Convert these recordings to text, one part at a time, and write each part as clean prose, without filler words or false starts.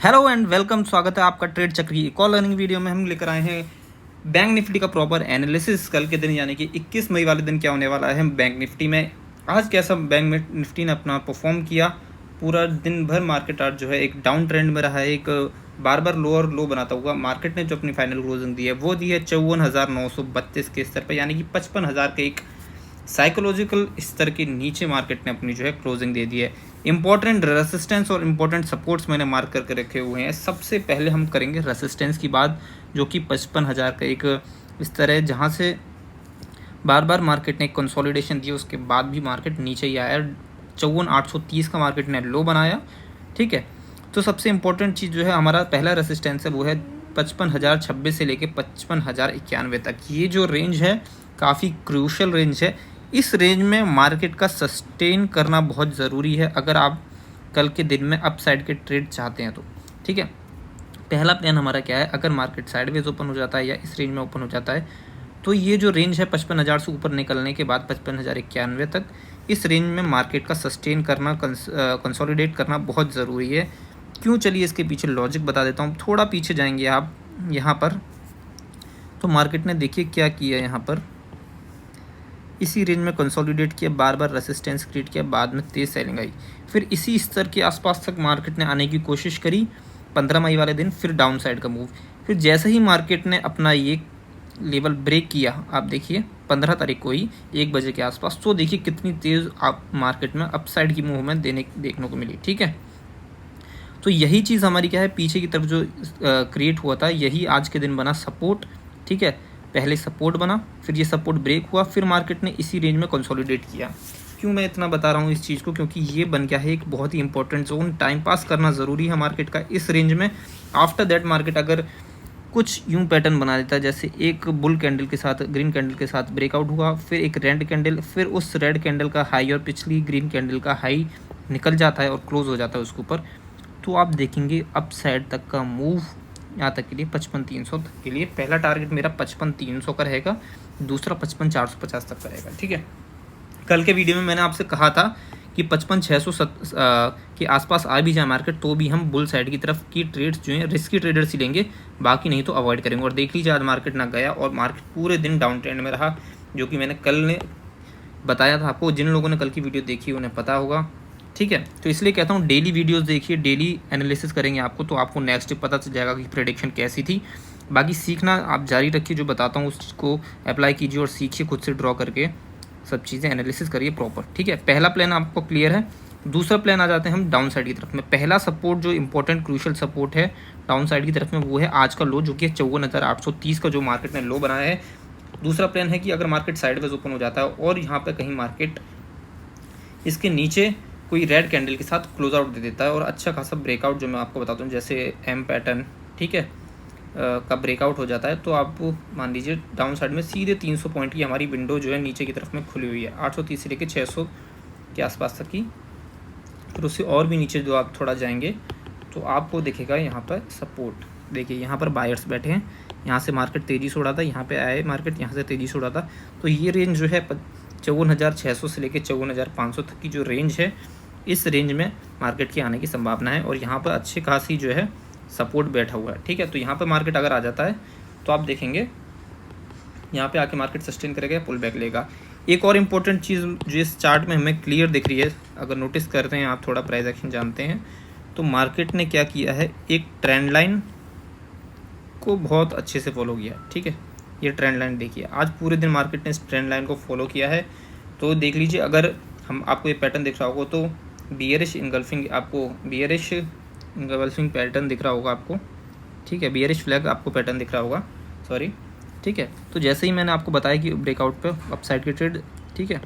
Hello and welcome, स्वागत है आपका ट्रेड चक्र की एक और लर्निंग वीडियो में। हम लेकर आए हैं बैंक निफ्टी का प्रॉपर एनालिसिस। कल के दिन यानी कि 21 मई वाले दिन क्या होने वाला है बैंक निफ्टी में, आज कैसा बैंक निफ्टी ने अपना परफॉर्म किया। पूरा दिन भर मार्केट आज जो है एक डाउन ट्रेंड में रहा है, एक बार बार लोअर लो बनाता हुआ। मार्केट ने जो अपनी फाइनल क्लोजिंग दी है वो दी है 54,932 के स्तर पर, यानी कि 55,000 के एक साइकोलॉजिकल स्तर के नीचे मार्केट ने अपनी जो है क्लोजिंग दे दी है। इंपॉर्टेंट रेसिस्टेंस और इंपॉर्टेंट सपोर्ट्स मैंने मार्क करके रखे हुए हैं। सबसे पहले हम करेंगे रेसिस्टेंस की बात, जो कि 55,000 का एक स्तर है, जहां से बार बार मार्केट ने कंसोलिडेशन दी, उसके बाद भी मार्केट नीचे ही आया। 54,830 का मार्केट ने लो बनाया। ठीक है, तो सबसे इंपॉर्टेंट चीज़ जो है हमारा पहला रेसिस्टेंस है वो है 55,026 से लेके 55,091 तक। ये जो रेंज है काफ़ी क्रूशल रेंज है। इस रेंज में मार्केट का सस्टेन करना बहुत ज़रूरी है अगर आप कल के दिन में अपसाइड के ट्रेड चाहते हैं तो। ठीक है, पहला प्लान हमारा क्या है, अगर मार्केट साइडवेज ओपन हो जाता है या इस रेंज में ओपन हो जाता है तो ये जो रेंज है 55,000 से ऊपर निकलने के बाद 55,091 तक, इस रेंज में मार्केट का सस्टेन करना, कंसोलिडेट करना बहुत ज़रूरी है। क्यों, चलिए इसके पीछे लॉजिक बता देता हूँ। थोड़ा पीछे जाएंगे आप यहाँ पर, तो मार्केट ने देखिए क्या किया, यहाँ पर इसी रेंज में कंसोलिडेट किया, बार बार रेसिस्टेंस क्रिएट किया, बाद में तेज़ सेलिंग आई। फिर इसी स्तर के आसपास तक मार्केट ने आने की कोशिश करी 15 मई वाले दिन, फिर डाउन साइड का मूव। फिर जैसे ही मार्केट ने अपना ये लेवल ब्रेक किया, आप देखिए 15 तारीख को ही 1 बजे के आसपास, तो देखिए कितनी तेज़ आप मार्केट में अपसाइड की मूवमेंट देखने को मिली। ठीक है, तो यही चीज़ हमारी क्या है, पीछे की तरफ जो क्रिएट हुआ था, यही आज के दिन बना सपोर्ट। ठीक है, पहले सपोर्ट बना, फिर ये सपोर्ट ब्रेक हुआ, फिर मार्केट ने इसी रेंज में कंसोलिडेट किया। क्यों मैं इतना बता रहा हूँ इस चीज़ को, क्योंकि ये बन गया है एक बहुत ही इंपॉर्टेंट जोन। टाइम पास करना ज़रूरी है मार्केट का इस रेंज में। आफ्टर दैट मार्केट अगर कुछ यूं पैटर्न बना देता है, जैसे एक बुल कैंडल के साथ, ग्रीन कैंडल के साथ ब्रेकआउट हुआ, फिर एक रेड कैंडल, फिर उस रेड कैंडल का हाई और पिछली ग्रीन कैंडल का हाई निकल जाता है और क्लोज हो जाता है उसके ऊपर, तो आप देखेंगे अप साइड तक का मूव यहाँ तक के लिए 55,300 तक के लिए। पहला टारगेट मेरा 55,300 का रहेगा, दूसरा 55,450 तक का रहेगा। ठीक है, कल के वीडियो में मैंने आपसे कहा था कि 55,600 के आसपास आ भी जाए मार्केट तो भी हम बुल साइड की तरफ की ट्रेड्स जो हैं रिस्की ट्रेडर्स ही लेंगे, बाकी नहीं तो अवॉइड करेंगे। और देख लीजिए आज मार्केट ना गया और मार्केट पूरे दिन डाउन ट्रेंड में रहा, जो कि मैंने कल ने बताया था आपको। जिन लोगों ने कल की वीडियो देखी उन्हें पता होगा। ठीक है, तो इसलिए कहता हूँ डेली वीडियोस देखिए, डेली एनालिसिस करेंगे आपको, तो आपको नेक्स्ट पता चल जाएगा कि प्रेडिक्शन कैसी थी। बाकी सीखना आप जारी रखिए, जो बताता हूँ उसको अप्लाई कीजिए और सीखिए, खुद से ड्रॉ करके सब चीज़ें एनालिसिस करिए प्रॉपर। ठीक है, पहला प्लान आपको क्लियर है। दूसरा प्लान आ जाते हैं हम डाउन साइड की तरफ में। पहला सपोर्ट जो इंपॉर्टेंट क्रूशल सपोर्ट है डाउन साइड की तरफ में, वो है आज का लो, जो कि 54,830 का जो मार्केट ने लो बनाया है। दूसरा प्लान है कि अगर मार्केट साइडवेज ओपन हो जाता है और यहाँ पर कहीं मार्केट इसके नीचे कोई रेड कैंडल के साथ क्लोज आउट दे देता है और अच्छा खासा ब्रेकआउट, जो मैं आपको बताता हूँ, जैसे एम पैटर्न, ठीक है, का ब्रेकआउट हो जाता है, तो आप मान लीजिए डाउन साइड में सीधे 300 पॉइंट की हमारी विंडो जो है नीचे की तरफ में खुली हुई है, 830 से लेकर 600 के आसपास तक की। फिर उससे और भी नीचे जो आप थोड़ा जाएंगे तो आपको दिखेगा यहाँ पर सपोर्ट। देखिए यहाँ पर बायर्स बैठे हैं, यहाँ से मार्केट तेज़ी से उड़ा था, यहाँ पे आए मार्केट, यहाँ से तेज़ी से उड़ा था। तो ये रेंज जो है 54,600 से लेकर 54,500 तक की जो रेंज है, इस रेंज में मार्केट की आने की संभावना है। और यहाँ पर अच्छी खासी जो है सपोर्ट बैठा हुआ है। ठीक है, तो यहाँ पर मार्केट अगर आ जाता है तो आप देखेंगे यहाँ पे आके मार्केट सस्टेन करेगा, पुल बैक लेगा। एक और इम्पोर्टेंट चीज़ जो इस चार्ट में हमें क्लियर दिख रही है, अगर नोटिस करते हैं आप, थोड़ा प्राइस एक्शन जानते हैं, तो मार्केट ने क्या किया है, एक ट्रेंड लाइन को बहुत अच्छे से फॉलो किया। ठीक है, ये ट्रेंड लाइन देखिए, आज पूरे दिन मार्केट ने इस ट्रेंड लाइन को फॉलो किया है। तो देख लीजिए, अगर हम आपको ये पैटर्न दिख रहा होगा तो बियरिश इनगल्फिंग, आपको बियरिश इनगल्फिंग पैटर्न दिख रहा होगा आपको। ठीक है, बियरिश फ्लैग आपको पैटर्न दिख रहा होगा, सॉरी। ठीक है, तो जैसे ही मैंने आपको बताया कि ब्रेकआउट पे अपसाइड की ट्रेड। ठीक है,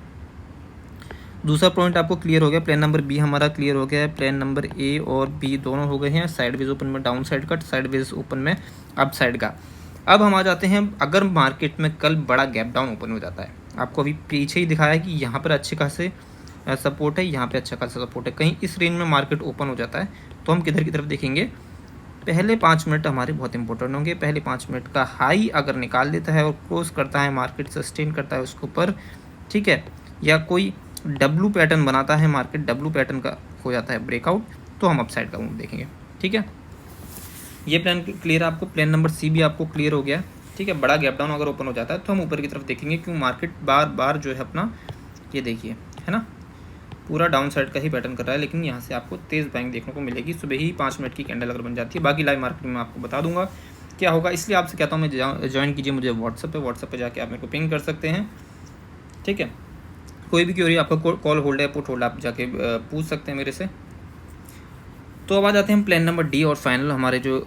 दूसरा पॉइंट आपको क्लियर हो गया, प्लान नंबर बी हमारा क्लियर हो गया है। प्लान नंबर ए और बी दोनों हो गए हैं, साइडवेज ओपन में down side cut, sideways open में अप साइड का। अब हम आ जाते हैं, अगर मार्केट में कल बड़ा गैप डाउन ओपन हो जाता है, आपको अभी पीछे ही दिखाया कि यहाँ पर अच्छे खासे सपोर्ट है, यहाँ पे अच्छा खासा सपोर्ट है, कहीं इस रेंज में मार्केट ओपन हो जाता है तो हम किधर की तरफ देखेंगे, पहले 5 मिनट हमारे बहुत इंपॉर्टेंट होंगे। पहले 5 मिनट का हाई अगर निकाल देता है और क्लोज करता है, मार्केट सस्टेन करता है उसके ऊपर, ठीक है, या कोई डब्लू पैटर्न बनाता है मार्केट, डब्लू पैटर्न का हो जाता है ब्रेकआउट, तो हम अपसाइड का मूव देखेंगे। ठीक है, ये प्लान क्लियर है आपको, प्लान नंबर सी भी आपको क्लियर हो गया, ठीक है। बड़ा गैप डाउन अगर ओपन हो जाता है तो हम ऊपर की तरफ देखेंगे, क्यों मार्केट बार बार जो है अपना ये देखिए है ना, पूरा डाउन साइड का ही पैटर्न कर रहा है, लेकिन यहाँ से आपको तेज़ बाइंग देखने को मिलेगी सुबह ही 5 मिनट की कैंडल अगर बन जाती है। बाकी लाइव मार्केट में आपको बता दूंगा क्या होगा, इसलिए आपसे कहता हूँ मैं ज्वाइन कीजिए मुझे व्हाट्सएप पे जाके आप मेरे को पिंग कर सकते हैं, ठीक है। कोई भी क्वेरी आपका कॉल होल्ड है पुट होल्ड आप जाके पूछ सकते हैं मेरे से। तो अब आ जाते हैं हम प्लान नंबर डी और फाइनल हमारे जो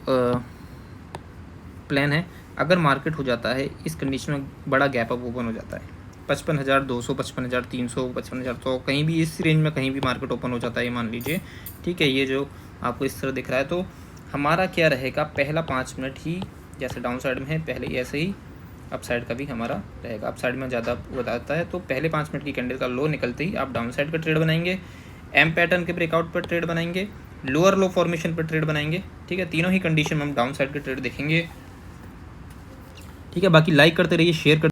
प्लान है। अगर मार्केट हो जाता है इस कंडीशन में बड़ा गैप अप ओपन हो जाता है 55,200, 55,300, 55,100, कहीं भी इस रेंज में कहीं भी मार्केट ओपन हो जाता है, ये मान लीजिए, ठीक है। ये जो आपको इस तरह दिख रहा है, तो हमारा क्या रहेगा, पहला 5 मिनट ही जैसे डाउन साइड में है, पहले ऐसे ही अप साइड का भी हमारा रहेगा। अप साइड में ज़्यादा बताता है, तो पहले 5 मिनट की कैंडल का लो निकलते ही आप डाउन साइड का ट्रेड बनाएंगे, एम पैटर्न के ब्रेकआउट पर ट्रेड बनाएंगे, लोअर लो फॉर्मेशन पर ट्रेड बनाएंगे, ठीक है। तीनों ही कंडीशन में हम डाउन साइड के ट्रेड देखेंगे, ठीक है। बाकी लाइक करते रहिए, शेयर करते